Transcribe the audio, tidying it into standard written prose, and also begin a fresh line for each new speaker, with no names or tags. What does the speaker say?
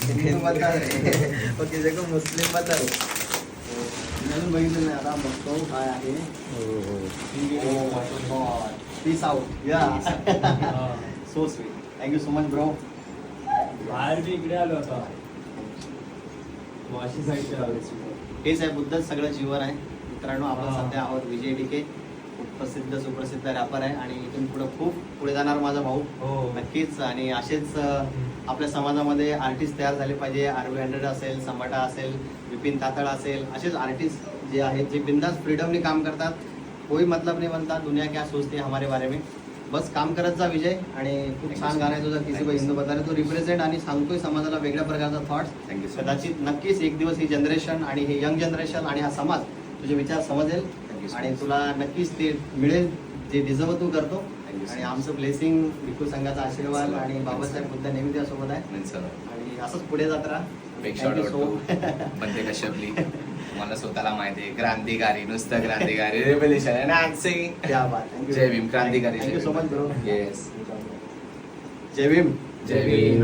हिंदू बता ओके जग मुस्लिम बता नवीन बघितलं नाही आता बघतो काय आहे. पीस आउट या so sweet thank you so much bro.
बाहेर मी इकडे आलो आता वाशी साईडच्या
हेच आहे बुद्धच सगळं जीवन आहे मित्रांनो. आपण सध्या आहोत विजय डीके, खूप प्रसिद्ध सुप्रसिद्ध रॅपर आहे आणि इथून पुढे खूप पुढे जाणार माझा भाऊ नक्कीच. आणि असेच आपल्या समाजामध्ये आर्टिस्ट तयार झाले पाहिजे. आरवी 100 असेल, संभाटा असेल, विपिन तातळ असेल, असेच आर्टिस्ट जे आहेत जे बिंदास फ्रीडमने काम करतात. कोई मतलब नहीं बनता दुनिया क्या सोचते हमारे बारे में. बस काम करत जा विजय. आणि खूप छान गाणं आहे तुझं किसी को हिंदू बतारे. तो रिप्रेझेंट आणि सांगतोय समाजाला वेगळ्या प्रकारचा थॉट्स. कदाचित नक्कीच एक दिवस ही जनरेशन आणि हे यंग जनरेशन आणि हा समाज तुझे विचार समजेल आणि तुला नक्कीच ते मिळेल जे डिझर्व तू करतो. आणि आमचं ब्लेसिंग भिक्खू संघाचा आशीर्वाद आणि बाबासाहेब बुद्ध नेहमी त्यासोबत आहे आणि असंच पुढे जात राहा.
बंदे कश्यपली मला स्वतःला माहिती आहे क्रांतिकारी नुसतं क्रांतिकारी रेव्होल्युशन जय भीम क्रांतिकारी.
Thank you so much bro.
Yes
जय भीम.
जय भीम.